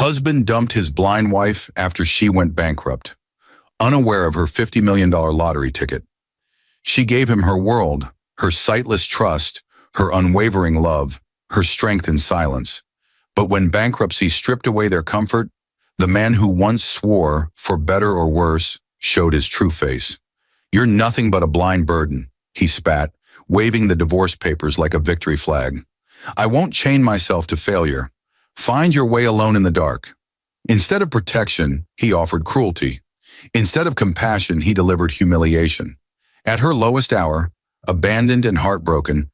Husband dumped his blind wife after she went bankrupt, unaware of her $50 million lottery ticket. She gave him her world, her sightless trust, her unwavering love, her strength in silence. But when bankruptcy stripped away their comfort, the man who once swore, for better or worse, showed his true face. "You're nothing but a blind burden," he spat, waving the divorce papers like a victory flag. "I won't chain myself to failure. Find your way alone in the dark." Instead of protection, he offered cruelty. Instead of compassion, he delivered humiliation. At her lowest hour, abandoned and heartbroken,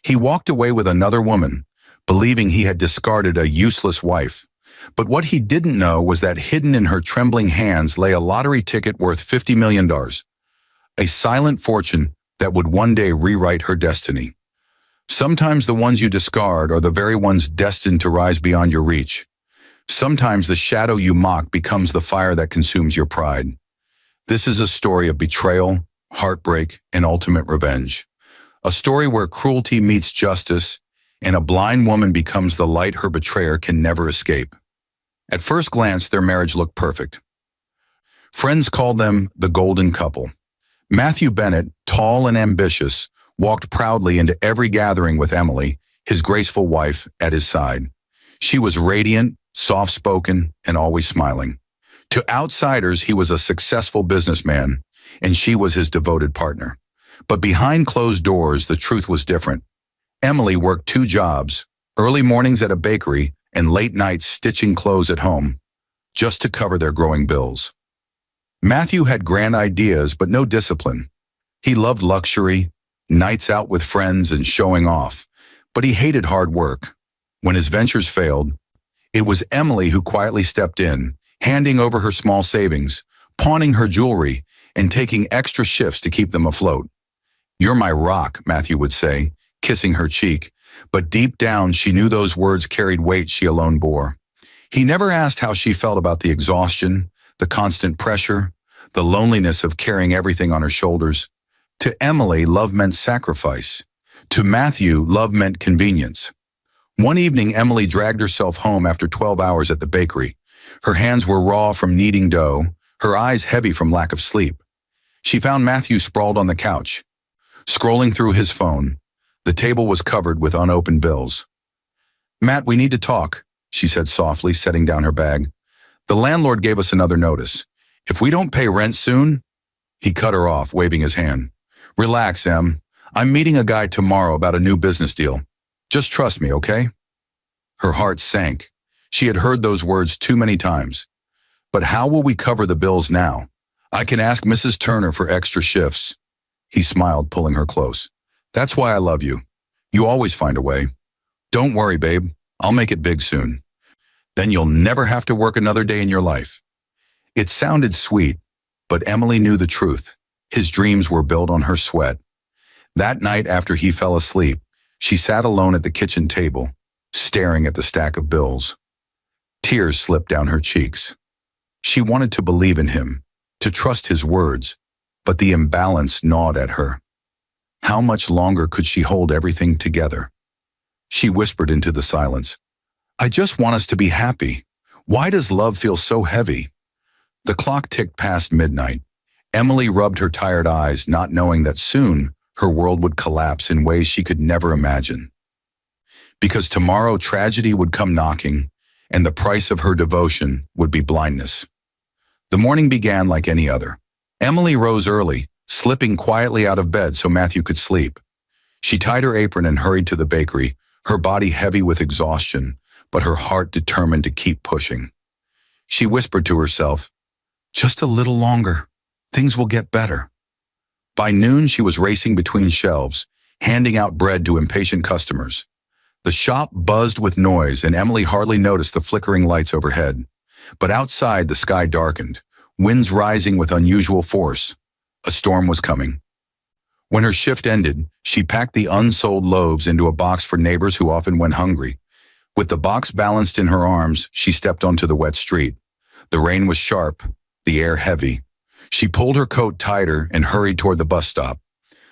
he walked away with another woman, believing he had discarded a useless wife. But what he didn't know was that hidden in her trembling hands lay a lottery ticket worth $50 million, a silent fortune that would one day rewrite her destiny. Sometimes the ones you discard are the very ones destined to rise beyond your reach. Sometimes the shadow you mock becomes the fire that consumes your pride. This is a story of betrayal, heartbreak, and ultimate revenge. A story where cruelty meets justice, and a blind woman becomes the light her betrayer can never escape. At first glance, their marriage looked perfect. Friends called them the golden couple. Matthew Bennett, tall and ambitious, walked proudly into every gathering with Emily, his graceful wife, at his side. She was radiant, soft-spoken, and always smiling. To outsiders, he was a successful businessman, and she was his devoted partner. But behind closed doors, the truth was different. Emily worked 2 jobs, early mornings at a bakery and late nights stitching clothes at home, just to cover their growing bills. Matthew had grand ideas, but no discipline. He loved luxury, nights out with friends and showing off, but he hated hard work. When his ventures failed, it was Emily who quietly stepped in, handing over her small savings, pawning her jewelry, and taking extra shifts to keep them afloat. "You're my rock," Matthew would say, kissing her cheek, but deep down she knew those words carried weight she alone bore. He never asked how she felt about the exhaustion, the constant pressure, the loneliness of carrying everything on her shoulders. To Emily, love meant sacrifice. To Matthew, love meant convenience. One evening, Emily dragged herself home after 12 hours at the bakery. Her hands were raw from kneading dough, her eyes heavy from lack of sleep. She found Matthew sprawled on the couch, scrolling through his phone. The table was covered with unopened bills. "Matt, we need to talk," she said softly, setting down her bag. "The landlord gave us another notice. If we don't pay rent soon—" He cut her off, waving his hand. "Relax, Em. I'm meeting a guy tomorrow about a new business deal. Just trust me, okay?" Her heart sank. She had heard those words too many times. "But how will we cover the bills now? I can ask Mrs. Turner for extra shifts." He smiled, pulling her close. "That's why I love you. You always find a way. Don't worry, babe. I'll make it big soon. Then you'll never have to work another day in your life." It sounded sweet, but Emily knew the truth. His dreams were built on her sweat. That night after he fell asleep, she sat alone at the kitchen table, staring at the stack of bills. Tears slipped down her cheeks. She wanted to believe in him, to trust his words, but the imbalance gnawed at her. How much longer could she hold everything together? She whispered into the silence, "I just want us to be happy. Why does love feel so heavy?" The clock ticked past midnight. Emily rubbed her tired eyes, not knowing that soon her world would collapse in ways she could never imagine. Because tomorrow tragedy would come knocking, and the price of her devotion would be blindness. The morning began like any other. Emily rose early, slipping quietly out of bed so Matthew could sleep. She tied her apron and hurried to the bakery, her body heavy with exhaustion, but her heart determined to keep pushing. She whispered to herself, "Just a little longer. Things will get better." By noon, she was racing between shelves, handing out bread to impatient customers. The shop buzzed with noise, and Emily hardly noticed the flickering lights overhead. But outside, the sky darkened, winds rising with unusual force. A storm was coming. When her shift ended, she packed the unsold loaves into a box for neighbors who often went hungry. With the box balanced in her arms, she stepped onto the wet street. The rain was sharp, the air heavy. She pulled her coat tighter and hurried toward the bus stop.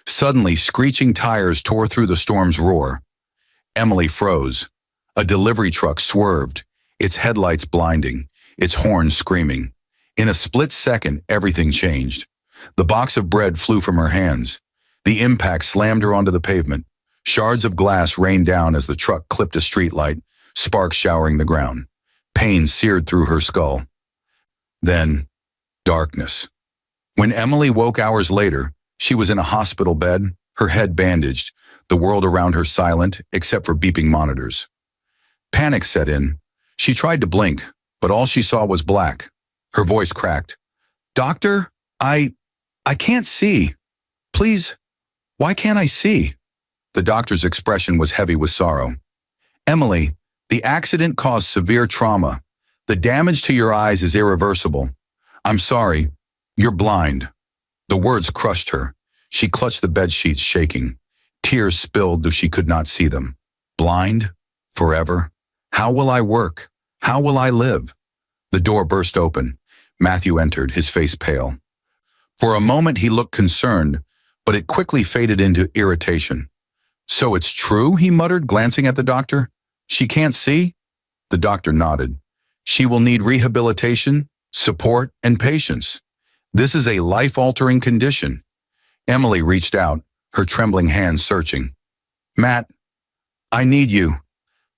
Suddenly, screeching tires tore through the storm's roar. Emily froze. A delivery truck swerved, its headlights blinding, its horns screaming. In a split second, everything changed. The box of bread flew from her hands. The impact slammed her onto the pavement. Shards of glass rained down as the truck clipped a streetlight, sparks showering the ground. Pain seared through her skull. Then, darkness. When Emily woke hours later, she was in a hospital bed, her head bandaged, the world around her silent, except for beeping monitors. Panic set in. She tried to blink, but all she saw was black. Her voice cracked. "Doctor, I can't see. Please, why can't I see?" The doctor's expression was heavy with sorrow. "Emily, the accident caused severe trauma. The damage to your eyes is irreversible. I'm sorry, you're blind." The words crushed her. She clutched the bed sheets, shaking. Tears spilled though she could not see them. Blind? Forever? How will I work? How will I live? The door burst open. Matthew entered, his face pale. For a moment he looked concerned, but it quickly faded into irritation. "So it's true," he muttered, glancing at the doctor. "She can't see?" The doctor nodded. "She will need rehabilitation, support, and patience. This is a life-altering condition." Emily reached out, her trembling hands searching. "Matt, I need you.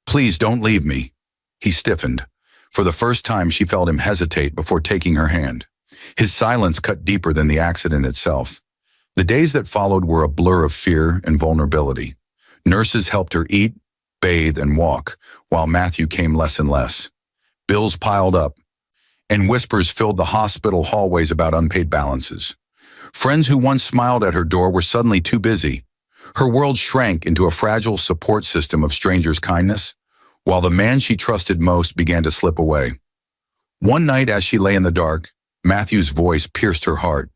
Please don't leave me." He stiffened. For the first time, she felt him hesitate before taking her hand. His silence cut deeper than the accident itself. The days that followed were a blur of fear and vulnerability. Nurses helped her eat, bathe, and walk, while Matthew came less and less. Bills piled up, and whispers filled the hospital hallways about unpaid balances. Friends who once smiled at her door were suddenly too busy. Her world shrank into a fragile support system of strangers' kindness, while the man she trusted most began to slip away. One night as she lay in the dark, Matthew's voice pierced her heart.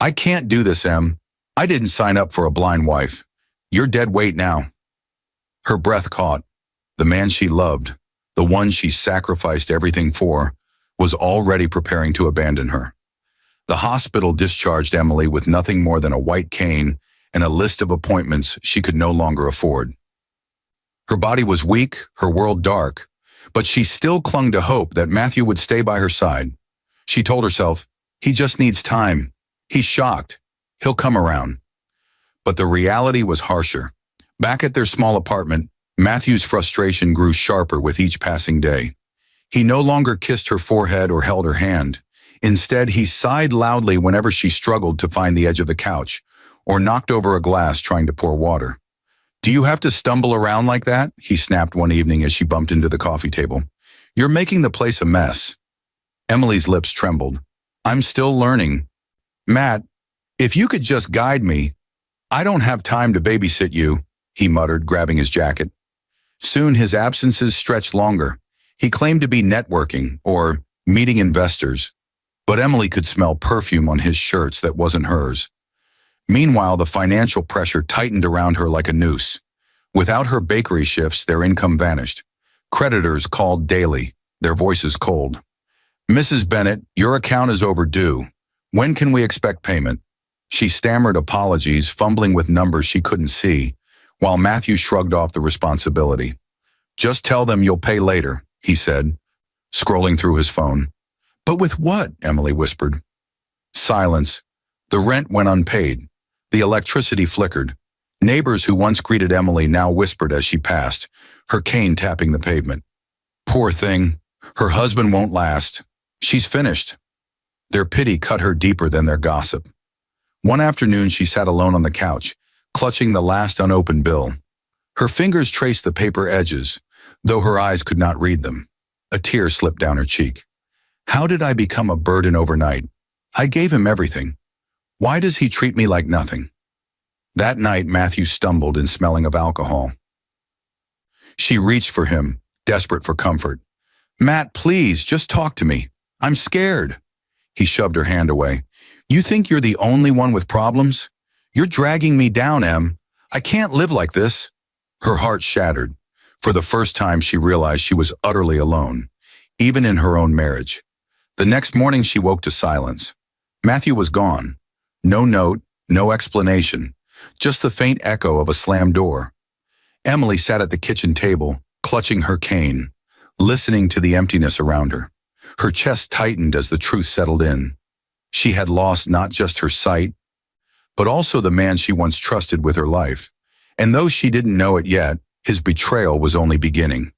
"I can't do this, Em. I didn't sign up for a blind wife. You're dead weight now." Her breath caught. The man she loved, the one she sacrificed everything for, was already preparing to abandon her. The hospital discharged Emily with nothing more than a white cane and a list of appointments she could no longer afford. Her body was weak, her world dark, but she still clung to hope that Matthew would stay by her side. She told herself, "He just needs time. He's shocked. He'll come around." But the reality was harsher. Back at their small apartment, Matthew's frustration grew sharper with each passing day. He no longer kissed her forehead or held her hand. Instead, he sighed loudly whenever she struggled to find the edge of the couch, or knocked over a glass trying to pour water. "Do you have to stumble around like that?" he snapped one evening as she bumped into the coffee table. "You're making the place a mess." Emily's lips trembled. "I'm still learning. Matt, if you could just guide me." "I don't have time to babysit you," he muttered, grabbing his jacket. Soon his absences stretched longer. He claimed to be networking or meeting investors, but Emily could smell perfume on his shirts that wasn't hers. Meanwhile, the financial pressure tightened around her like a noose. Without her bakery shifts, their income vanished. Creditors called daily, their voices cold. "Mrs. Bennett, your account is overdue. When can we expect payment?" She stammered apologies, fumbling with numbers she couldn't see, while Matthew shrugged off the responsibility. "Just tell them you'll pay later," he said, scrolling through his phone. "But with what?" Emily whispered. Silence. The rent went unpaid. The electricity flickered. Neighbors who once greeted Emily now whispered as she passed, her cane tapping the pavement. "Poor thing. Her husband won't last. She's finished." Their pity cut her deeper than their gossip. One afternoon she sat alone on the couch, clutching the last unopened bill. Her fingers traced the paper edges, though her eyes could not read them. A tear slipped down her cheek. "How did I become a burden overnight? I gave him everything. Why does he treat me like nothing?" That night, Matthew stumbled in smelling of alcohol. She reached for him, desperate for comfort. "Matt, please, just talk to me. I'm scared." He shoved her hand away. "You think you're the only one with problems? You're dragging me down, Em. I can't live like this." Her heart shattered. For the first time, she realized she was utterly alone, even in her own marriage. The next morning, she woke to silence. Matthew was gone. No note, no explanation, just the faint echo of a slammed door. Emily sat at the kitchen table, clutching her cane. listening to the emptiness around her. Her chest tightened as the truth settled in. She had lost not just her sight, but also the man she once trusted with her life. And though she didn't know it yet, his betrayal was only beginning.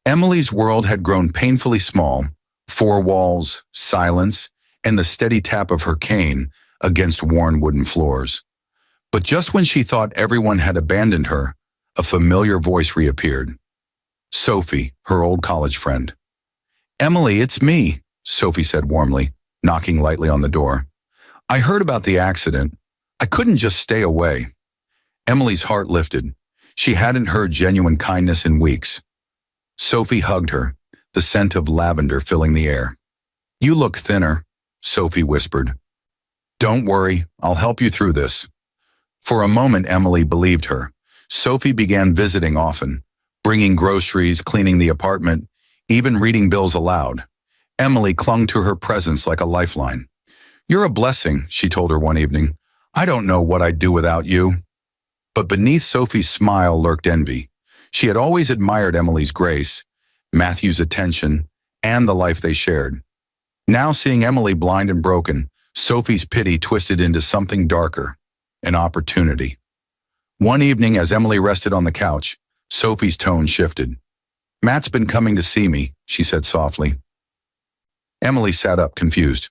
Emily's world had grown painfully small, four walls, silence, and the steady tap of her cane against worn wooden floors. But just when she thought everyone had abandoned her, a familiar voice reappeared. Sophie, her old college friend. "Emily, it's me," Sophie said warmly, knocking lightly on the door. "I heard about the accident. I couldn't just stay away." Emily's heart lifted. She hadn't heard genuine kindness in weeks. Sophie hugged her, the scent of lavender filling the air. "You look thinner," Sophie whispered. "Don't worry, I'll help you through this." For a moment, Emily believed her. Sophie began visiting often, bringing groceries, cleaning the apartment, even reading bills aloud. Emily clung to her presence like a lifeline. "You're a blessing," she told her one evening. "I don't know what I'd do without you." But beneath Sophie's smile lurked envy. She had always admired Emily's grace, Matthew's attention, and the life they shared. Now seeing Emily blind and broken, Sophie's pity twisted into something darker, an opportunity. One evening as Emily rested on the couch, Sophie's tone shifted. "Matt's been coming to see me," she said softly. Emily sat up, confused.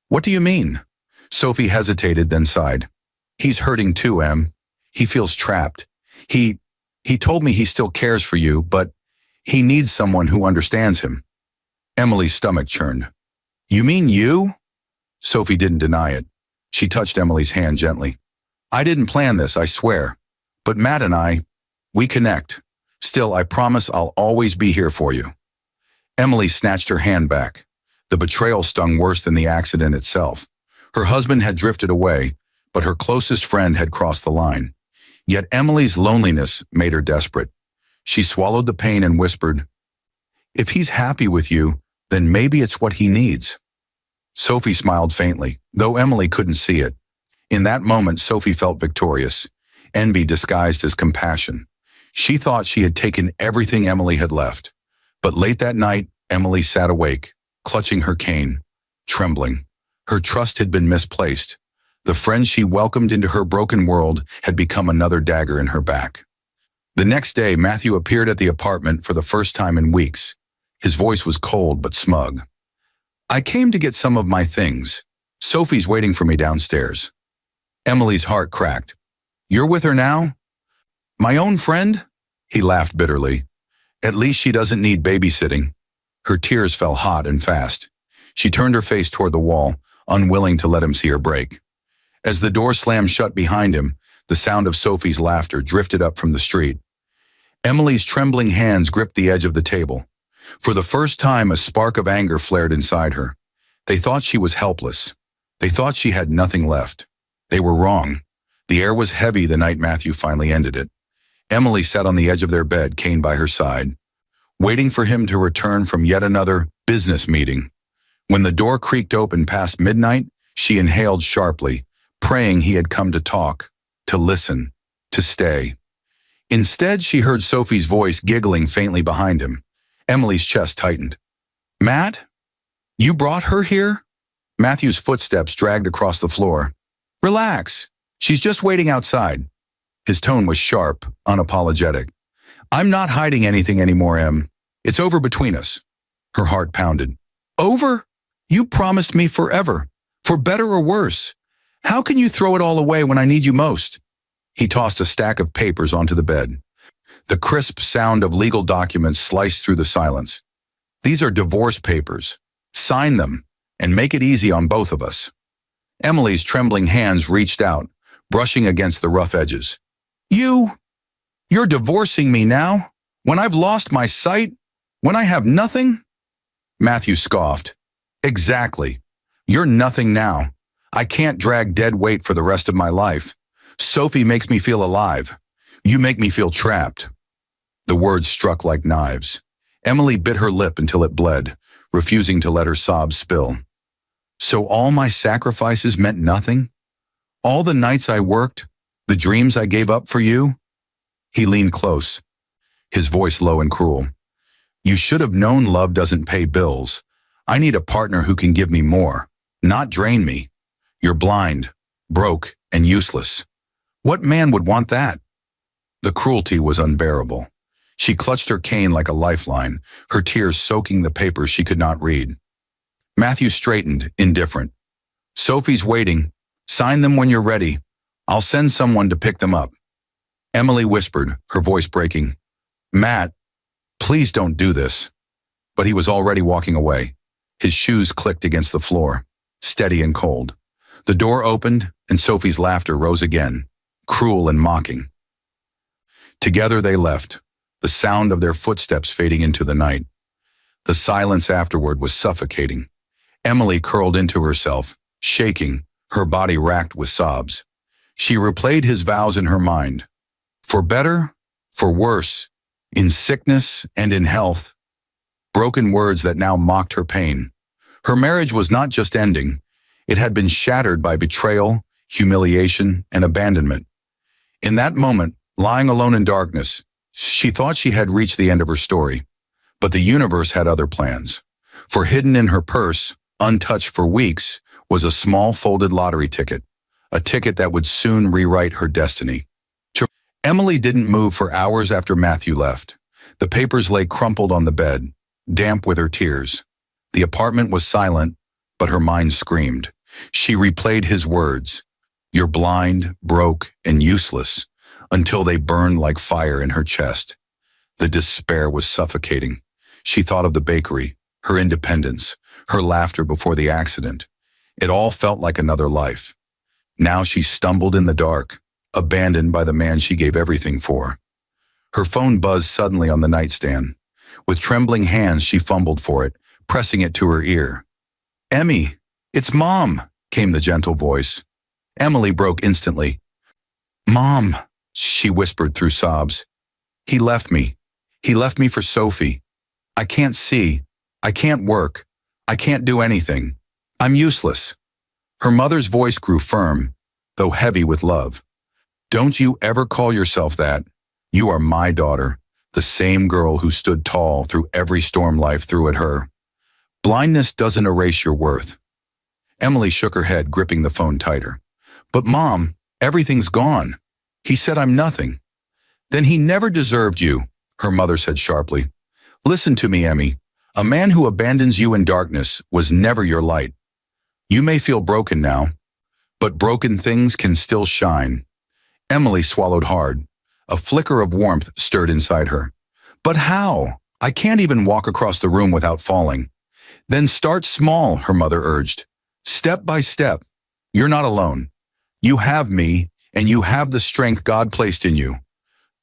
"What do you mean?" Sophie hesitated, then sighed. "He's hurting too, Em. He feels trapped. He told me he still cares for you, but he needs someone who understands him." Emily's stomach churned. "You mean you?" Sophie didn't deny it. She touched Emily's hand gently. "I didn't plan this, I swear. But Matt and we connect. Still, I promise I'll always be here for you." Emily snatched her hand back. The betrayal stung worse than the accident itself. Her husband had drifted away, but her closest friend had crossed the line. Yet Emily's loneliness made her desperate. She swallowed the pain and whispered, "If he's happy with you, then maybe it's what he needs." Sophie smiled faintly, though Emily couldn't see it. In that moment, Sophie felt victorious, envy disguised as compassion. She thought she had taken everything Emily had left. But late that night, Emily sat awake, clutching her cane, trembling. Her trust had been misplaced. The friend she welcomed into her broken world had become another dagger in her back. The next day, Matthew appeared at the apartment for the first time in weeks. His voice was cold but smug. "I came to get some of my things. Sophie's waiting for me downstairs." Emily's heart cracked. "You're with her now?" "My own friend?" He laughed bitterly. "At least she doesn't need babysitting." Her tears fell hot and fast. She turned her face toward the wall, unwilling to let him see her break. As the door slammed shut behind him, the sound of Sophie's laughter drifted up from the street. Emily's trembling hands gripped the edge of the table. For the first time, a spark of anger flared inside her. They thought she was helpless. They thought she had nothing left. They were wrong. The air was heavy the night Matthew finally ended it. Emily sat on the edge of their bed, cane by her side, waiting for him to return from yet another business meeting. When the door creaked open past midnight, she inhaled sharply, praying he had come to talk, to listen, to stay. Instead, she heard Sophie's voice giggling faintly behind him. Emily's chest tightened. "Matt? You brought her here?" Matthew's footsteps dragged across the floor. "Relax. She's just waiting outside." His tone was sharp, unapologetic. "I'm not hiding anything anymore, Em. It's over between us." Her heart pounded. "Over? You promised me forever, for better or worse. How can you throw it all away when I need you most?" He tossed a stack of papers onto the bed. The crisp sound of legal documents sliced through the silence. "These are divorce papers. Sign them, and make it easy on both of us." Emily's trembling hands reached out, brushing against the rough edges. You're divorcing me now? When I've lost my sight? When I have nothing?" Matthew scoffed. "Exactly. You're nothing now. I can't drag dead weight for the rest of my life. Sophie makes me feel alive. You make me feel trapped." The words struck like knives. Emily bit her lip until it bled, refusing to let her sobs spill. "So all my sacrifices meant nothing? All the nights I worked, the dreams I gave up for you?" He leaned close, his voice low and cruel. You should have known love doesn't pay bills. I need a partner who can give me more, not drain me. You're blind, broke, and useless. What man would want that? The cruelty was unbearable. She clutched her cane like a lifeline, her tears soaking the papers she could not read. Matthew straightened, indifferent. Sophie's waiting. Sign them when you're ready. I'll send someone to pick them up. Emily whispered, her voice breaking. Matt, please don't do this. But he was already walking away. His shoes clicked against the floor, steady and cold. The door opened, and Sophie's laughter rose again, cruel and mocking. Together they left, the sound of their footsteps fading into the night. The silence afterward was suffocating. Emily curled into herself, shaking, her body racked with sobs. She replayed his vows in her mind. For better, for worse, in sickness and in health. Broken words that now mocked her pain. Her marriage was not just ending. It had been shattered by betrayal, humiliation, and abandonment. In that moment, lying alone in darkness, she thought she had reached the end of her story. But the universe had other plans. For hidden in her purse, untouched for weeks, was a small folded lottery ticket, a ticket that would soon rewrite her destiny. Emily didn't move for hours after Matthew left. The papers lay crumpled on the bed, damp with her tears. The apartment was silent, but her mind screamed. She replayed his words, "You're blind, broke, and useless," until they burned like fire in her chest. The despair was suffocating. She thought of the bakery, her independence, her laughter before the accident. It all felt like another life. Now she stumbled in the dark, abandoned by the man she gave everything for. Her phone buzzed suddenly on the nightstand. With trembling hands, she fumbled for it, pressing it to her ear. "Emmy, it's Mom," came the gentle voice. Emily broke instantly. "Mom," she whispered through sobs. "He left me. He left me for Sophie. I can't see. I can't work. I can't do anything. I'm useless." Her mother's voice grew firm, though heavy with love. "Don't you ever call yourself that. You are my daughter, the same girl who stood tall through every storm life threw at her. Blindness doesn't erase your worth." Emily shook her head, gripping the phone tighter. "But Mom, everything's gone. He said I'm nothing." "Then he never deserved you," her mother said sharply. "Listen to me, Emmy. A man who abandons you in darkness was never your light. You may feel broken now, but broken things can still shine." Emily swallowed hard. A flicker of warmth stirred inside her. "But how? I can't even walk across the room without falling." "Then start small," her mother urged. "Step by step. You're not alone. You have me, and you have the strength God placed in you.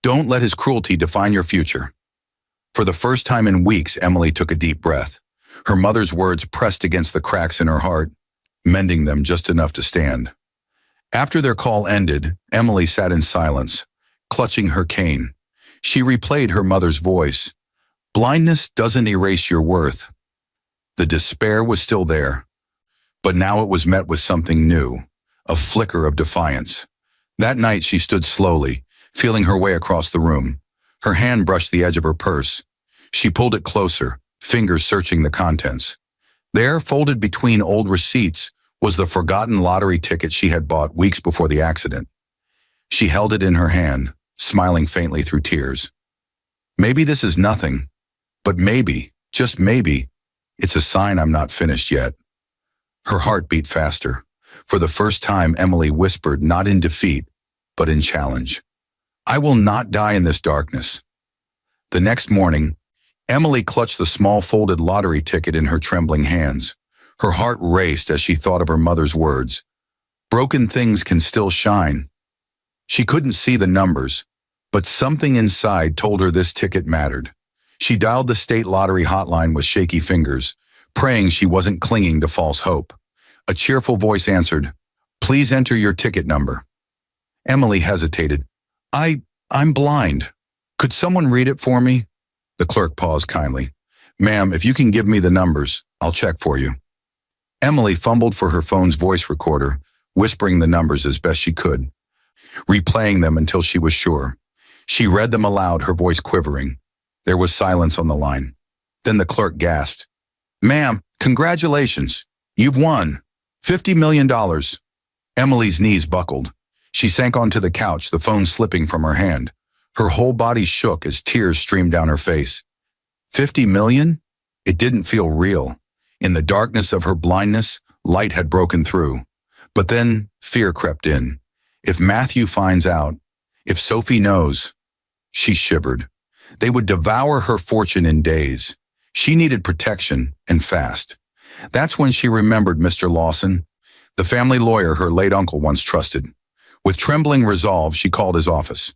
Don't let his cruelty define your future." For the first time in weeks, Emily took a deep breath. Her mother's words pressed against the cracks in her heart, mending them just enough to stand. After their call ended, Emily sat in silence, clutching her cane. She replayed her mother's voice. "Blindness doesn't erase your worth." The despair was still there, but now it was met with something new, a flicker of defiance. That night she stood slowly, feeling her way across the room. Her hand brushed the edge of her purse. She pulled it closer, fingers searching the contents. There, folded between old receipts, was the forgotten lottery ticket she had bought weeks before the accident. She held it in her hand, smiling faintly through tears. "Maybe this is nothing, but maybe, just maybe, it's a sign I'm not finished yet." Her heart beat faster. For the first time, Emily whispered, not in defeat, but in challenge, "I will not die in this darkness." The next morning, Emily clutched the small folded lottery ticket in her trembling hands. Her heart raced as she thought of her mother's words. Broken things can still shine. She couldn't see the numbers, but something inside told her this ticket mattered. She dialed the state lottery hotline with shaky fingers, praying she wasn't clinging to false hope. A cheerful voice answered, "Please enter your ticket number." Emily hesitated. I'm blind. Could someone read it for me?" The clerk paused kindly. "Ma'am, if you can give me the numbers, I'll check for you." Emily fumbled for her phone's voice recorder, whispering the numbers as best she could, replaying them until she was sure. She read them aloud, her voice quivering. There was silence on the line. Then the clerk gasped. Ma'am, congratulations. You've won. $50 million. Emily's knees buckled. She sank onto the couch, the phone slipping from her hand. Her whole body shook as tears streamed down her face. 50 million? It didn't feel real. In the darkness of her blindness, light had broken through. But then fear crept in. If Matthew finds out, if Sophie knows, she shivered. They would devour her fortune in days. She needed protection, and fast. That's when she remembered Mr. Lawson, the family lawyer her late uncle once trusted. With trembling resolve, she called his office.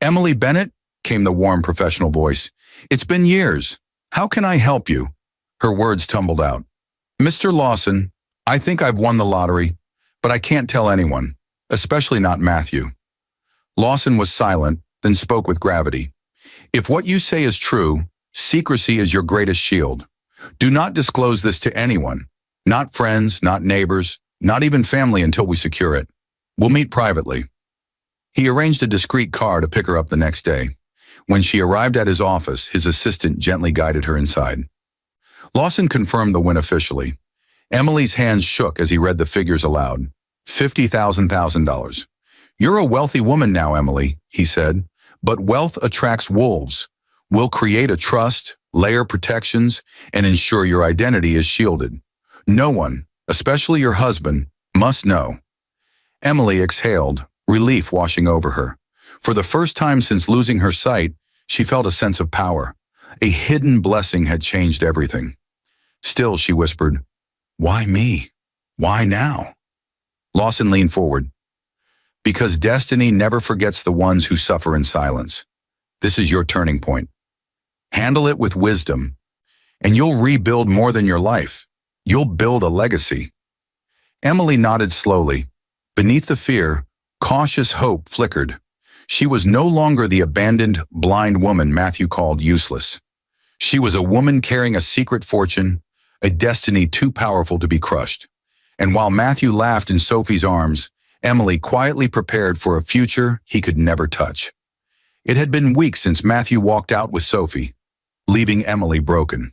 Emily Bennett, came the warm professional voice. It's been years. How can I help you? Her words tumbled out. Mr. Lawson, I think I've won the lottery, but I can't tell anyone, especially not Matthew. Lawson was silent, then spoke with gravity. If what you say is true, secrecy is your greatest shield. Do not disclose this to anyone, not friends, not neighbors, not even family until we secure it. We'll meet privately. He arranged a discreet car to pick her up the next day. When she arrived at his office, his assistant gently guided her inside. Lawson confirmed the win officially. Emily's hands shook as he read the figures aloud. $50,000. You're a wealthy woman now, Emily, he said, but wealth attracts wolves. We'll create a trust, layer protections, and ensure your identity is shielded. No one, especially your husband, must know. Emily exhaled, relief washing over her. For the first time since losing her sight, she felt a sense of power. A hidden blessing had changed everything. Still, she whispered, "Why me? Why now?" Lawson leaned forward. Because destiny never forgets the ones who suffer in silence. This is your turning point. Handle it with wisdom, and you'll rebuild more than your life. You'll build a legacy. Emily nodded slowly. Beneath the fear, cautious hope flickered. She was no longer the abandoned, blind woman Matthew called useless. She was a woman carrying a secret fortune, a destiny too powerful to be crushed. And while Matthew laughed in Sophie's arms, Emily quietly prepared for a future he could never touch. It had been weeks since Matthew walked out with Sophie, leaving Emily broken.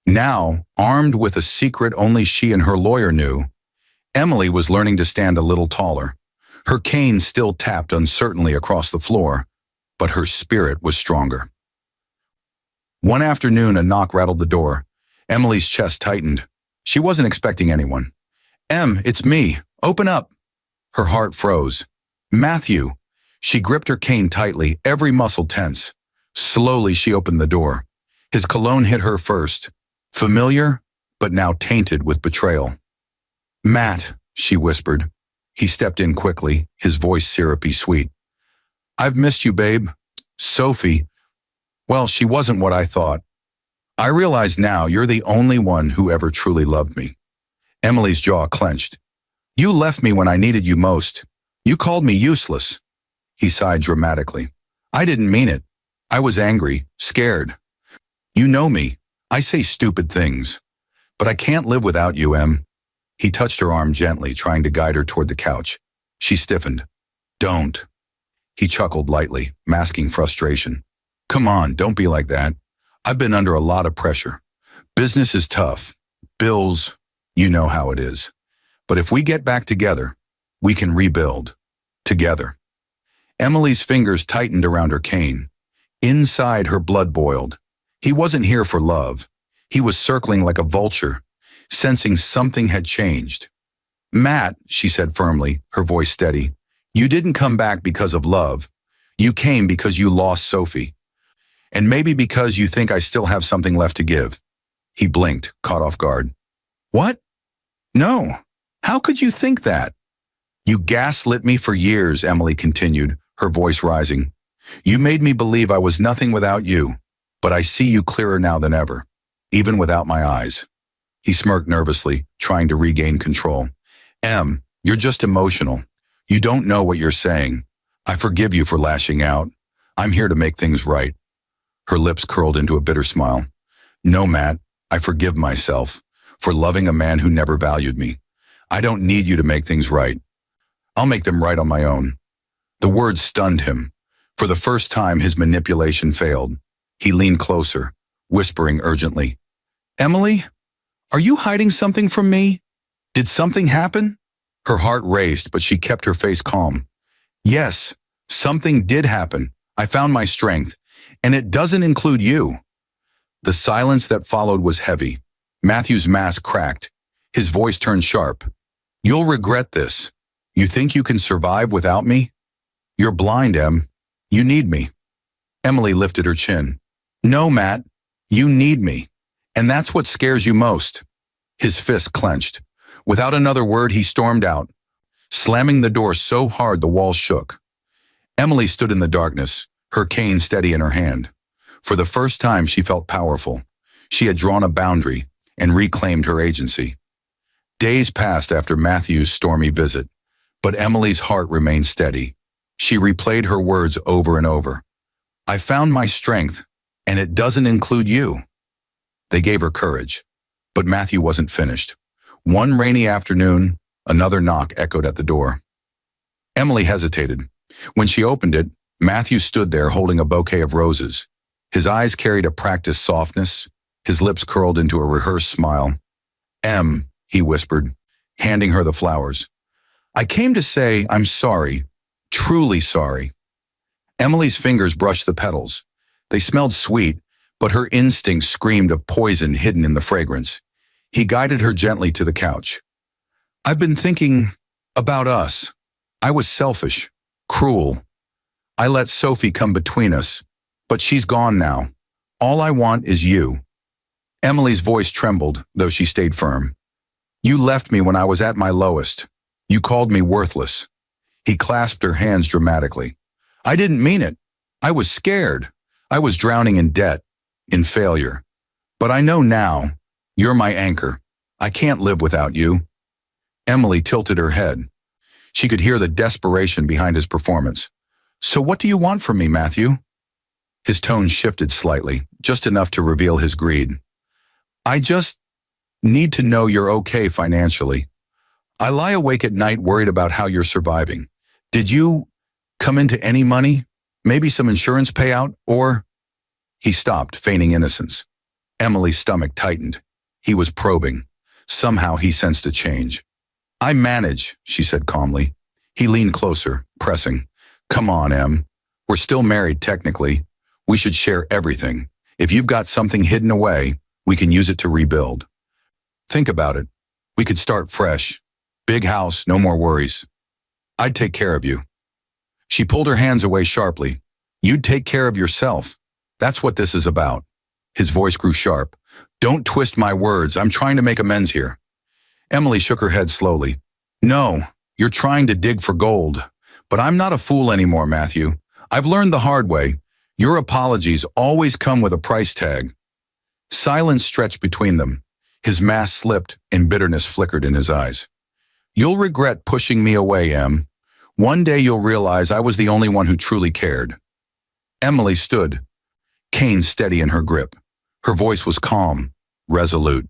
Now, armed with a secret only she and her lawyer knew, Emily was learning to stand a little taller. Her cane still tapped uncertainly across the floor, but her spirit was stronger. One afternoon, a knock rattled the door. Emily's chest tightened. She wasn't expecting anyone. "Em, it's me. Open up." Her heart froze. "Matthew." She gripped her cane tightly, every muscle tense. Slowly, she opened the door. His cologne hit her first. Familiar, but now tainted with betrayal. "Matt," she whispered. He stepped in quickly, his voice syrupy sweet. "I've missed you, babe. Sophie. Well, she wasn't what I thought. I realize now you're the only one who ever truly loved me." Emily's jaw clenched. "You left me when I needed you most. You called me useless." He sighed dramatically. "I didn't mean it. I was angry, scared. You know me. I say stupid things. But I can't live without you, Em." He touched her arm gently, trying to guide her toward the couch. She stiffened. "Don't." He chuckled lightly, masking frustration. "Come on, don't be like that. I've been under a lot of pressure. Business is tough. Bills, you know how it is. But if we get back together, we can rebuild. Together." Emily's fingers tightened around her cane. Inside, her blood boiled. He wasn't here for love. He was circling like a vulture, sensing something had changed. "Matt," she said firmly, her voice steady, "you didn't come back because of love. You came because you lost Sophie. And maybe because you think I still have something left to give." He blinked, caught off guard. "What? No. How could you think that?" "You gaslit me for years," Emily continued, her voice rising. "You made me believe I was nothing without you, but I see you clearer now than ever, even without my eyes." He smirked nervously, trying to regain control. "Em, you're just emotional. You don't know what you're saying. I forgive you for lashing out. I'm here to make things right." Her lips curled into a bitter smile. "No, Matt, I forgive myself for loving a man who never valued me. I don't need you to make things right. I'll make them right on my own." The words stunned him. For the first time, his manipulation failed. He leaned closer, whispering urgently. Emily, are you hiding something from me? Did something happen? Her heart raced, but she kept her face calm. Yes, something did happen. I found my strength, and it doesn't include you. The silence that followed was heavy. Matthew's mask cracked. His voice turned sharp. You'll regret this. You think you can survive without me? You're blind, Em. You need me. Emily lifted her chin. No, Matt. You need me. And that's what scares you most. His fist clenched. Without another word, he stormed out, slamming the door so hard the walls shook. Emily stood in the darkness, her cane steady in her hand. For the first time, she felt powerful. She had drawn a boundary and reclaimed her agency. Days passed after Matthew's stormy visit, but Emily's heart remained steady. She replayed her words over and over. I found my strength, and it doesn't include you. They gave her courage, but Matthew wasn't finished. One rainy afternoon, another knock echoed at the door. Emily hesitated. When she opened it, Matthew stood there holding a bouquet of roses. His eyes carried a practiced softness, his lips curled into a rehearsed smile. Em, he whispered, handing her the flowers. I came to say I'm sorry, truly sorry. Emily's fingers brushed the petals. They smelled sweet, but her instinct screamed of poison hidden in the fragrance. He guided her gently to the couch. I've been thinking about us. I was selfish, cruel. I let Sophie come between us, but she's gone now. All I want is you. Emily's voice trembled, though she stayed firm. You left me when I was at my lowest. You called me worthless. He clasped her hands dramatically. I didn't mean it. I was scared. I was drowning in debt, in failure. But I know now, you're my anchor. I can't live without you. Emily tilted her head. She could hear the desperation behind his performance. So what do you want from me, Matthew? His tone shifted slightly, just enough to reveal his greed. I just need to know you're okay financially. I lie awake at night worried about how you're surviving. Did you come into any money? Maybe some insurance payout, or... He stopped, feigning innocence. Emily's stomach tightened. He was probing. Somehow he sensed a change. I manage, she said calmly. He leaned closer, pressing. Come on, Em. We're still married technically. We should share everything. If you've got something hidden away, we can use it to rebuild. Think about it. We could start fresh. Big house, no more worries. I'd take care of you. She pulled her hands away sharply. You'd take care of yourself. That's what this is about. His voice grew sharp. Don't twist my words. I'm trying to make amends here. Emily shook her head slowly. No, you're trying to dig for gold. But I'm not a fool anymore, Matthew. I've learned the hard way. Your apologies always come with a price tag. Silence stretched between them. His mask slipped and bitterness flickered in his eyes. You'll regret pushing me away, Em. One day you'll realize I was the only one who truly cared. Emily stood, cane steady in her grip. Her voice was calm, resolute.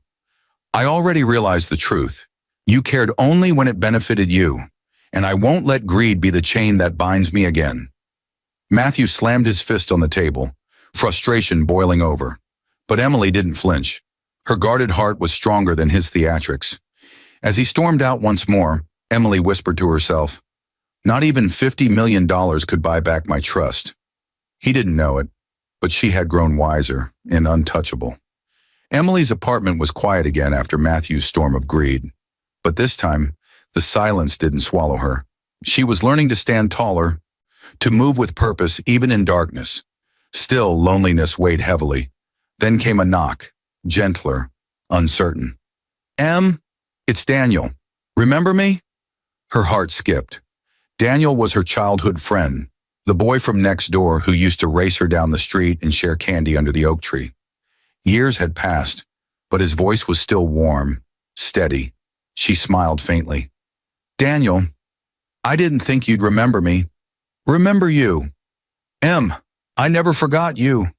I already realized the truth. You cared only when it benefited you, and I won't let greed be the chain that binds me again. Matthew slammed his fist on the table, frustration boiling over. But Emily didn't flinch. Her guarded heart was stronger than his theatrics. As he stormed out once more, Emily whispered to herself, not even $50 million could buy back my trust. He didn't know it, but she had grown wiser and untouchable. Emily's apartment was quiet again after Matthew's storm of greed. But this time, the silence didn't swallow her. She was learning to stand taller, to move with purpose even in darkness. Still, loneliness weighed heavily. Then came a knock, gentler, uncertain. Em, it's Daniel. Remember me? Her heart skipped. Daniel was her childhood friend, the boy from next door who used to race her down the street and share candy under the oak tree. Years had passed, but his voice was still warm, steady. She smiled faintly. Daniel, I didn't think you'd remember me. Remember you. Em, I never forgot you.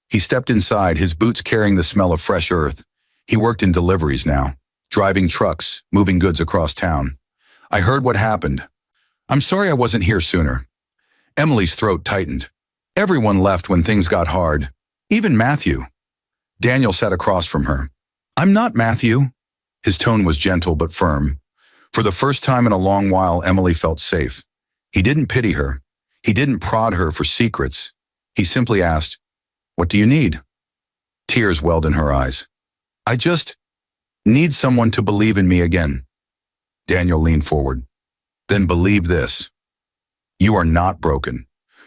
He stepped inside, his boots carrying the smell of fresh earth. He worked in deliveries now, driving trucks, moving goods across town. I heard what happened. I'm sorry I wasn't here sooner. Emily's throat tightened. Everyone left when things got hard. Even Matthew. Daniel sat across from her. I'm not Matthew. His tone was gentle but firm. For the first time in a long while, Emily felt safe. He didn't pity her. He didn't prod her for secrets. He simply asked, "What do you need?" Tears welled in her eyes. "I just need someone to believe in me again." Daniel leaned forward. "Then believe this. You are not broken.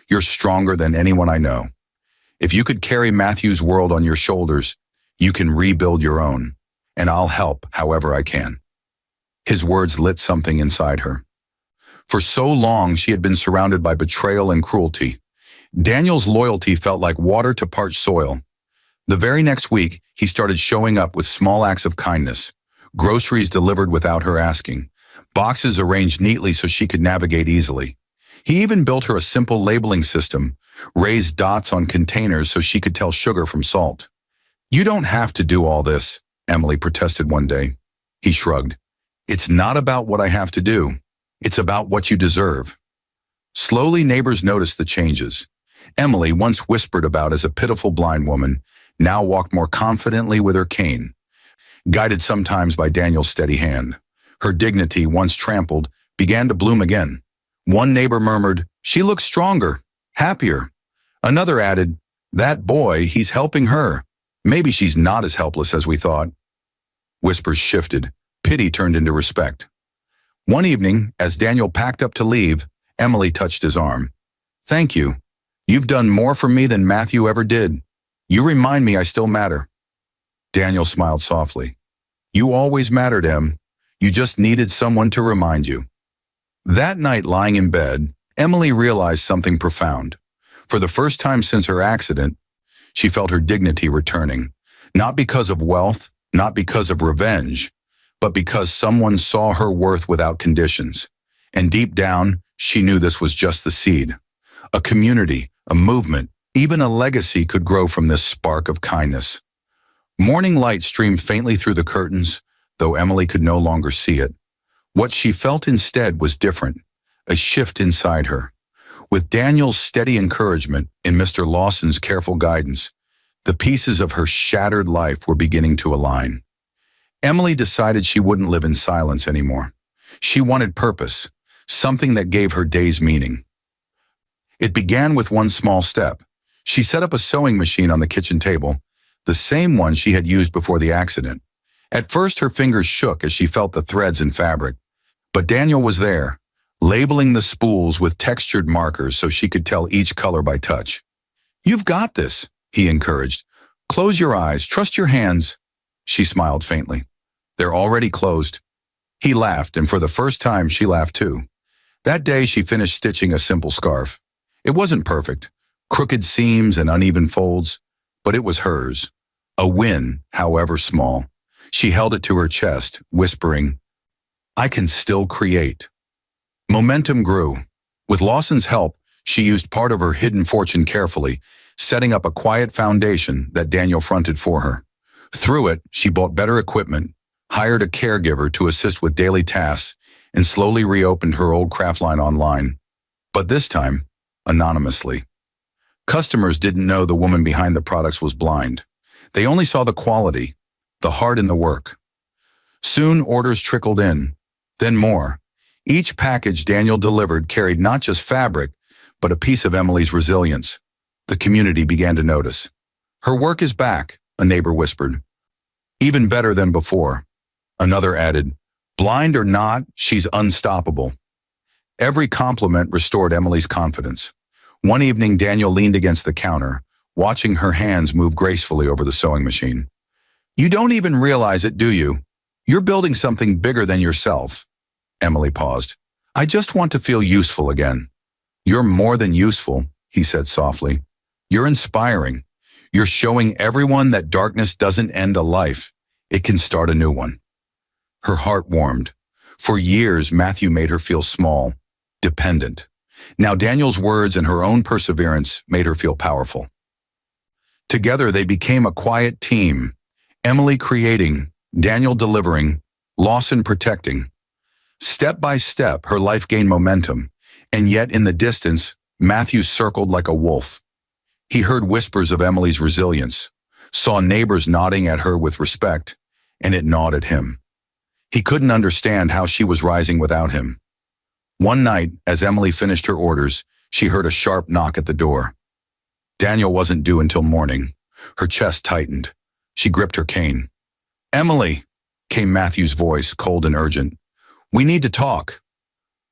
You're stronger than anyone I know. If you could carry Matthew's world on your shoulders, you can rebuild your own, and I'll help however I can." His words lit something inside her. For so long, she had been surrounded by betrayal and cruelty. Daniel's loyalty felt like water to parched soil. The very next week, he started showing up with small acts of kindness, groceries delivered without her asking, boxes arranged neatly so she could navigate easily. He even built her a simple labeling system, raised dots on containers so she could tell sugar from salt. "You don't have to do all this," Emily protested one day. He shrugged. "It's not about what I have to do. It's about what you deserve." Slowly, neighbors noticed the changes. Emily, once whispered about as a pitiful blind woman, now walked more confidently with her cane, guided sometimes by Daniel's steady hand. Her dignity, once trampled, began to bloom again. One neighbor murmured, "She looks stronger, happier." Another added, "That boy, he's helping her. Maybe she's not as helpless as we thought." Whispers shifted. Pity turned into respect. One evening, as Daniel packed up to leave, Emily touched his arm. "Thank you. You've done more for me than Matthew ever did. You remind me I still matter." Daniel smiled softly. "You always mattered, Em. You just needed someone to remind you." That night, lying in bed, Emily realized something profound. For the first time since her accident, she felt her dignity returning. Not because of wealth, not because of revenge, but because someone saw her worth without conditions. And deep down, she knew this was just the seed. A community, a movement, even a legacy could grow from this spark of kindness. Morning light streamed faintly through the curtains, though Emily could no longer see it. What she felt instead was different, a shift inside her. With Daniel's steady encouragement and Mr. Lawson's careful guidance, the pieces of her shattered life were beginning to align. Emily decided she wouldn't live in silence anymore. She wanted purpose, something that gave her days meaning. It began with one small step. She set up a sewing machine on the kitchen table, the same one she had used before the accident. At first, her fingers shook as she felt the threads and fabric. But Daniel was there, labeling the spools with textured markers so she could tell each color by touch. "You've got this," he encouraged. "Close your eyes, trust your hands." She smiled faintly. "They're already closed." He laughed, and for the first time, she laughed too. That day, she finished stitching a simple scarf. It wasn't perfect, crooked seams and uneven folds, but it was hers. A win, however small. She held it to her chest, whispering, "I can still create." Momentum grew. With Lawson's help, she used part of her hidden fortune carefully, setting up a quiet foundation that Daniel fronted for her. Through it, she bought better equipment, hired a caregiver to assist with daily tasks, and slowly reopened her old craft line online. But this time, anonymously. Customers didn't know the woman behind the products was blind. They only saw the quality, the heart in the work. Soon, orders trickled in, then more. Each package Daniel delivered carried not just fabric, but a piece of Emily's resilience. The community began to notice. "Her work is back," a neighbor whispered. "Even better than before." Another added, "Blind or not, she's unstoppable." Every compliment restored Emily's confidence. One evening, Daniel leaned against the counter, watching her hands move gracefully over the sewing machine. "You don't even realize it, do you? You're building something bigger than yourself." Emily paused. "I just want to feel useful again." "You're more than useful," he said softly. "You're inspiring. You're showing everyone that darkness doesn't end a life. It can start a new one." Her heart warmed. For years, Matthew made her feel small, dependent. Now Daniel's words and her own perseverance made her feel powerful. Together, they became a quiet team, Emily creating, Daniel delivering, Lawson protecting. Step by step, her life gained momentum, and yet in the distance, Matthew circled like a wolf. He heard whispers of Emily's resilience, saw neighbors nodding at her with respect, and it gnawed at him. He couldn't understand how she was rising without him. One night, as Emily finished her orders, she heard a sharp knock at the door. Daniel wasn't due until morning. Her chest tightened. She gripped her cane. "Emily," came Matthew's voice, cold and urgent. "We need to talk."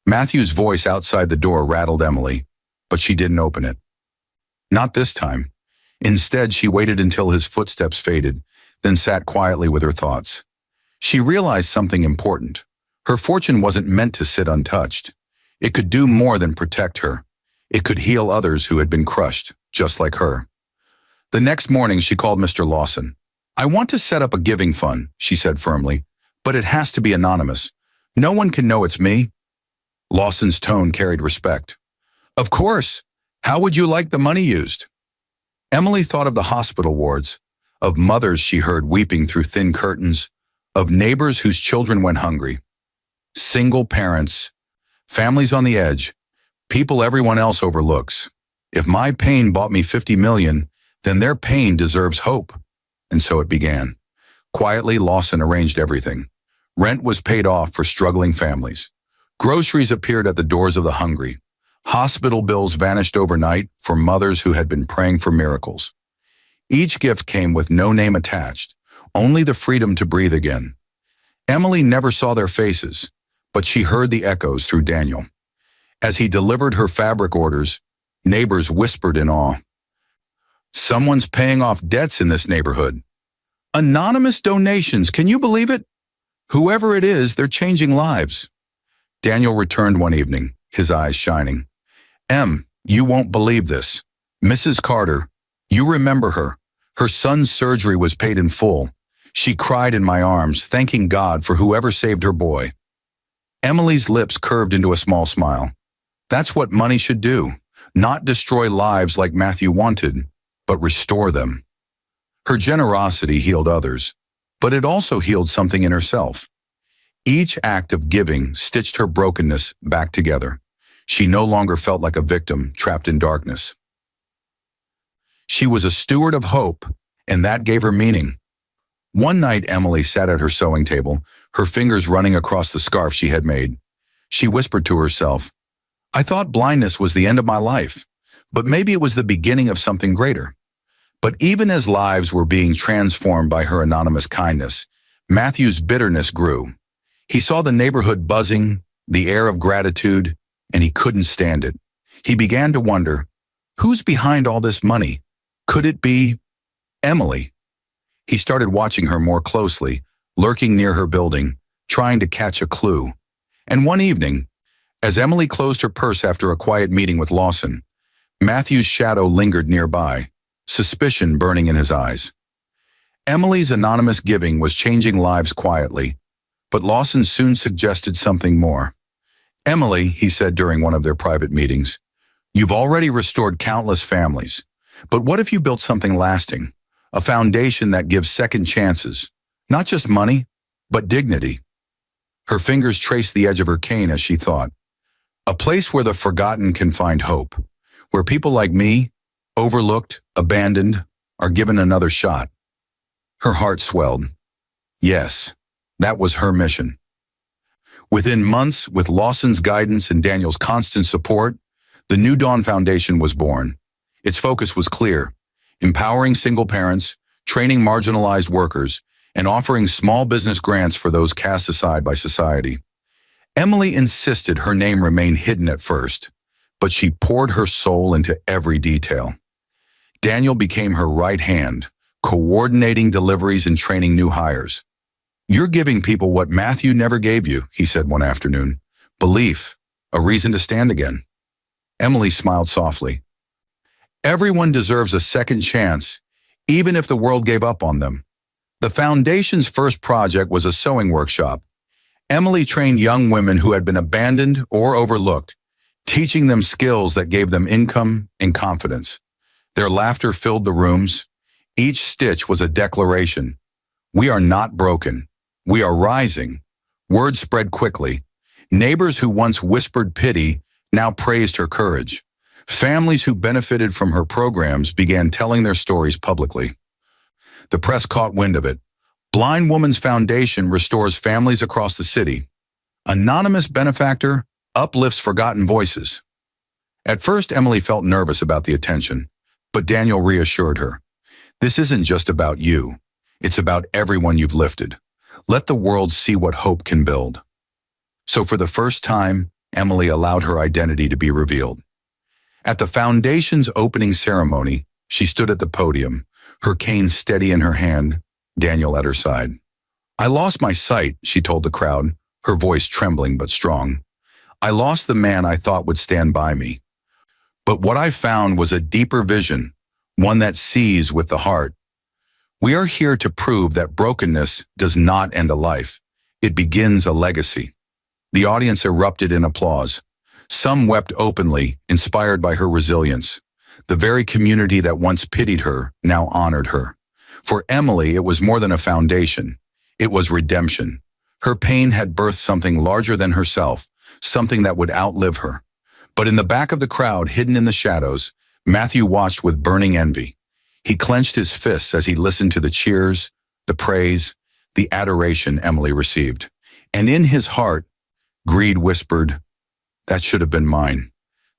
Matthew's voice outside the door rattled Emily, but she didn't open it. Not this time. Instead, she waited until his footsteps faded, then sat quietly with her thoughts. She realized something important. Her fortune wasn't meant to sit untouched. It could do more than protect her. It could heal others who had been crushed, just like her. The next morning, she called Mr. Lawson. "I want to set up a giving fund," she said firmly, "but it has to be anonymous. No one can know it's me." Lawson's tone carried respect. "Of course. How would you like the money used?" Emily thought of the hospital wards, of mothers she heard weeping through thin curtains, of neighbors whose children went hungry. Single parents, families on the edge, people everyone else overlooks. If my pain bought me 50 million, then their pain deserves hope. And so it began. Quietly, Lawson arranged everything. Rent was paid off for struggling families. Groceries appeared at the doors of the hungry. Hospital bills vanished overnight for mothers who had been praying for miracles. Each gift came with no name attached, only the freedom to breathe again. Emily never saw their faces, but she heard the echoes through Daniel. As he delivered her fabric orders, neighbors whispered in awe. "Someone's paying off debts in this neighborhood. Anonymous donations, can you believe it? Whoever it is, they're changing lives." Daniel returned one evening, his eyes shining. "Em, you won't believe this. Mrs. Carter, you remember her. Her son's surgery was paid in full. She cried in my arms, thanking God for whoever saved her boy." Emily's lips curved into a small smile. That's what money should do, not destroy lives like Matthew wanted, but restore them. Her generosity healed others, but it also healed something in herself. Each act of giving stitched her brokenness back together. She no longer felt like a victim trapped in darkness. She was a steward of hope, and that gave her meaning. One night, Emily sat at her sewing table, her fingers running across the scarf she had made. She whispered to herself, "I thought blindness was the end of my life, but maybe it was the beginning of something greater." But even as lives were being transformed by her anonymous kindness, Matthew's bitterness grew. He saw the neighborhood buzzing, the air of gratitude, and he couldn't stand it. He began to wonder, who's behind all this money? Could it be Emily? He started watching her more closely, lurking near her building, trying to catch a clue. And one evening, as Emily closed her purse after a quiet meeting with Lawson, Matthew's shadow lingered nearby, suspicion burning in his eyes. Emily's anonymous giving was changing lives quietly, but Lawson soon suggested something more. "Emily," he said during one of their private meetings, "you've already restored countless families, but what if you built something lasting? A foundation that gives second chances, not just money, but dignity." Her fingers traced the edge of her cane as she thought. A place where the forgotten can find hope, where people like me, overlooked, abandoned, are given another shot. Her heart swelled. Yes, that was her mission. Within months, with Lawson's guidance and Daniel's constant support, the New Dawn Foundation was born. Its focus was clear: empowering single parents, training marginalized workers, and offering small business grants for those cast aside by society. Emily insisted her name remain hidden at first, but she poured her soul into every detail. Daniel became her right hand, coordinating deliveries and training new hires. "You're giving people what Matthew never gave you," he said one afternoon. "Belief, a reason to stand again." Emily smiled softly. "Everyone deserves a second chance, even if the world gave up on them." The foundation's first project was a sewing workshop. Emily trained young women who had been abandoned or overlooked, teaching them skills that gave them income and confidence. Their laughter filled the rooms. Each stitch was a declaration. "We are not broken. We are rising." Word spread quickly. Neighbors who once whispered pity now praised her courage. Families who benefited from her programs began telling their stories publicly. The press caught wind of it. Blind Woman's Foundation restores families across the city. Anonymous benefactor uplifts forgotten voices. At first, Emily felt nervous about the attention, but Daniel reassured her. This isn't just about you. It's about everyone you've lifted. Let the world see what hope can build. So for the first time, Emily allowed her identity to be revealed. At the foundation's opening ceremony, she stood at the podium, her cane steady in her hand, Daniel at her side. I lost my sight, she told the crowd, her voice trembling but strong. I lost the man I thought would stand by me. But what I found was a deeper vision, one that sees with the heart. We are here to prove that brokenness does not end a life. It begins a legacy. The audience erupted in applause. Some wept openly, inspired by her resilience. The very community that once pitied her now honored her. For Emily, it was more than a foundation. It was redemption. Her pain had birthed something larger than herself, something that would outlive her. But in the back of the crowd, hidden in the shadows, Matthew watched with burning envy. He clenched his fists as he listened to the cheers, the praise, the adoration Emily received. And in his heart, greed whispered, "That should have been mine."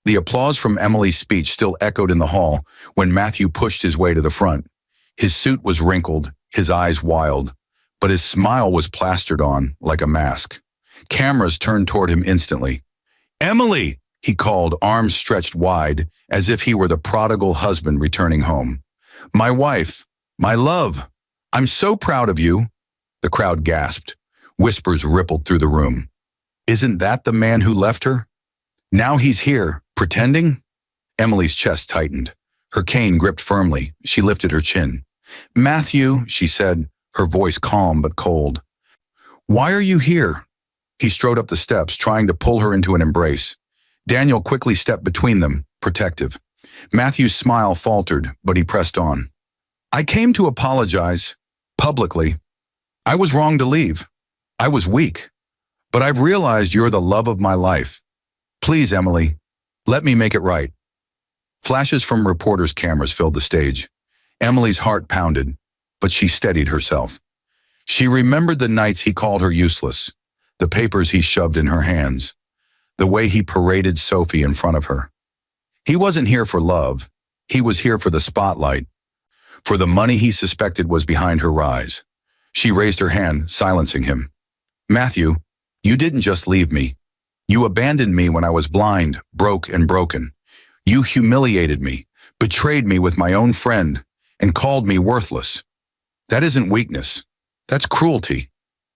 The applause from Emily's speech still echoed in the hall when Matthew pushed his way to the front. His suit was wrinkled, his eyes wild, but his smile was plastered on like a mask. Cameras turned toward him instantly. "Emily!" he called, arms stretched wide, as if he were the prodigal husband returning home. "My wife, my love, I'm so proud of you." The crowd gasped. Whispers rippled through the room. Isn't that the man who left her? Now he's here, pretending? Emily's chest tightened. Her cane gripped firmly. She lifted her chin. "Matthew," she said, her voice calm but cold. "Why are you here?" He strode up the steps, trying to pull her into an embrace. Daniel quickly stepped between them, protective. Matthew's smile faltered, but he pressed on. "I came to apologize, publicly. I was wrong to leave. I was weak. But I've realized you're the love of my life. Please, Emily, let me make it right." Flashes from reporters' cameras filled the stage. Emily's heart pounded, but she steadied herself. She remembered the nights he called her useless, the papers he shoved in her hands, the way he paraded Sophie in front of her. He wasn't here for love. He was here for the spotlight, for the money he suspected was behind her rise. She raised her hand, silencing him. "Matthew, you didn't just leave me. You abandoned me when I was blind, broke, and broken. You humiliated me, betrayed me with my own friend, and called me worthless. That isn't weakness. That's cruelty."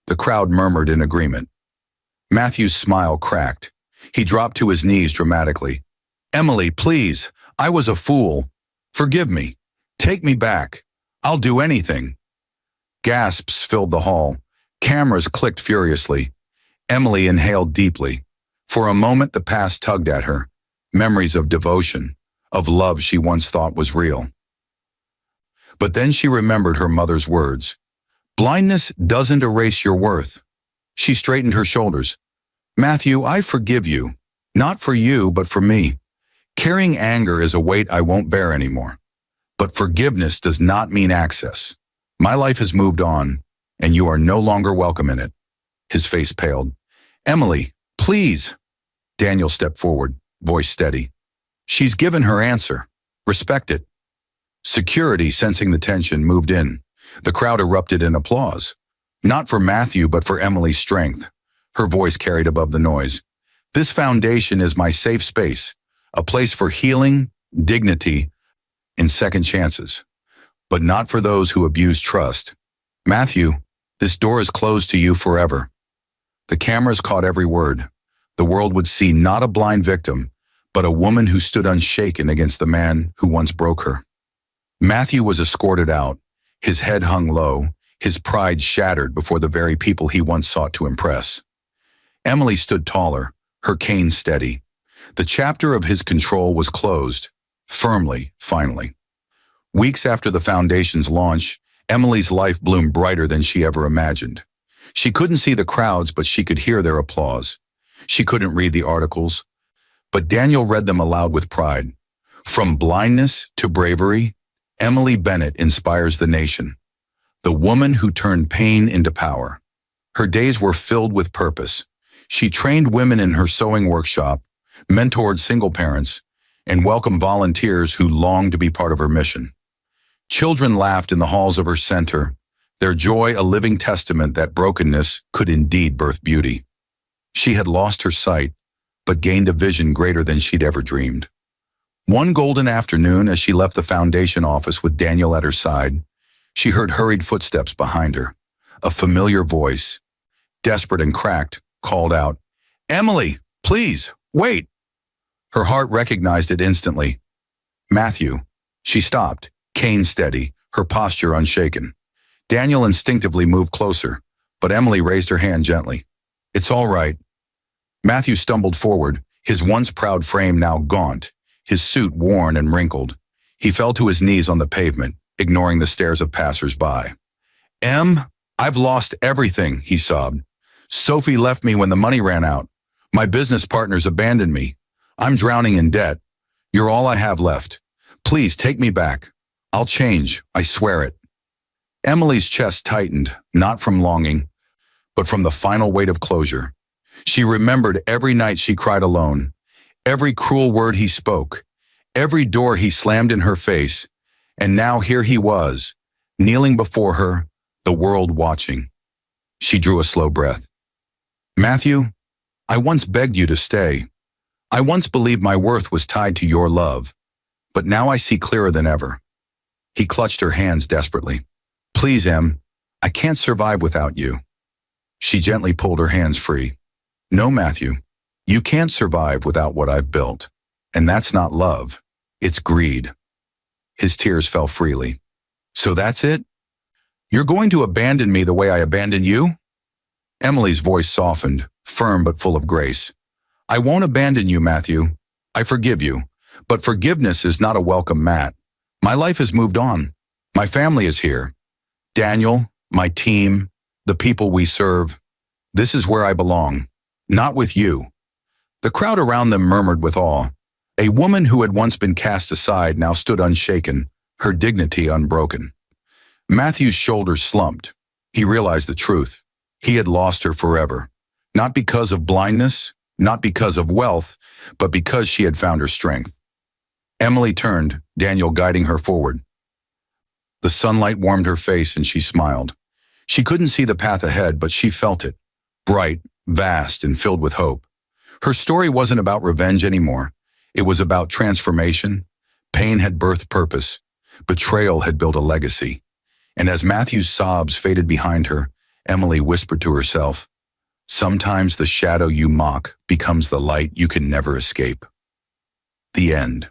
The crowd murmured in agreement. Matthew's smile cracked. He dropped to his knees dramatically. "Emily, please, I was a fool. Forgive me. Take me back. I'll do anything." Gasps filled the hall. Cameras clicked furiously. Emily inhaled deeply. For a moment, the past tugged at her. Memories of devotion, of love she once thought was real. But then she remembered her mother's words. "Blindness doesn't erase your worth." She straightened her shoulders. "Matthew, I forgive you. Not for you, but for me. Carrying anger is a weight I won't bear anymore. But forgiveness does not mean access. My life has moved on, and you are no longer welcome in it." His face paled. "Emily, please." Daniel stepped forward, voice steady. "She's given her answer. Respect it." Security, sensing the tension, moved in. The crowd erupted in applause. Not for Matthew, but for Emily's strength. Her voice carried above the noise. "This foundation is my safe space, a place for healing, dignity, and second chances. But not for those who abuse trust. Matthew, this door is closed to you forever." The cameras caught every word. The world would see not a blind victim, but a woman who stood unshaken against the man who once broke her. Matthew was escorted out, his head hung low, his pride shattered before the very people he once sought to impress. Emily stood taller, her cane steady. The chapter of his control was closed, firmly, finally. Weeks after the foundation's launch, Emily's life bloomed brighter than she ever imagined. She couldn't see the crowds, but she could hear their applause. She couldn't read the articles, but Daniel read them aloud with pride. From blindness to bravery, Emily Bennett inspires the nation. The woman who turned pain into power. Her days were filled with purpose. She trained women in her sewing workshop, mentored single parents, and welcomed volunteers who longed to be part of her mission. Children laughed in the halls of her center, their joy a living testament that brokenness could indeed birth beauty. She had lost her sight, but gained a vision greater than she'd ever dreamed. One golden afternoon, as she left the foundation office with Daniel at her side, she heard hurried footsteps behind her. A familiar voice, desperate and cracked, called out, "Emily, please, wait!" Her heart recognized it instantly. Matthew. She stopped, cane steady, her posture unshaken. Daniel instinctively moved closer, but Emily raised her hand gently. "It's all right." Matthew stumbled forward, his once proud frame now gaunt, his suit worn and wrinkled. He fell to his knees on the pavement, ignoring the stares of passers-by. "Em, I've lost everything," he sobbed. "Sophie left me when the money ran out. My business partners abandoned me. I'm drowning in debt. You're all I have left. Please take me back. I'll change, I swear it." Emily's chest tightened, not from longing, but from the final weight of closure. She remembered every night she cried alone, every cruel word he spoke, every door he slammed in her face, and now here he was, kneeling before her, the world watching. She drew a slow breath. "Matthew, I once begged you to stay. I once believed my worth was tied to your love, but now I see clearer than ever." He clutched her hands desperately. "Please, Em, I can't survive without you." She gently pulled her hands free. "No, Matthew, you can't survive without what I've built. And that's not love, it's greed." His tears fell freely. "So that's it? You're going to abandon me the way I abandoned you?" Emily's voice softened, firm but full of grace. "I won't abandon you, Matthew. I forgive you. But forgiveness is not a welcome mat. My life has moved on. My family is here. Daniel, my team, the people we serve. This is where I belong. Not with you." The crowd around them murmured with awe. A woman who had once been cast aside now stood unshaken, her dignity unbroken. Matthew's shoulders slumped. He realized the truth. He had lost her forever. Not because of blindness, not because of wealth, but because she had found her strength. Emily turned, Daniel guiding her forward. The sunlight warmed her face and she smiled. She couldn't see the path ahead, but she felt it. Bright, vast, and filled with hope. Her story wasn't about revenge anymore. It was about transformation. Pain had birthed purpose. Betrayal had built a legacy. And as Matthew's sobs faded behind her, Emily whispered to herself, "Sometimes the shadow you mock becomes the light you can never escape." The end.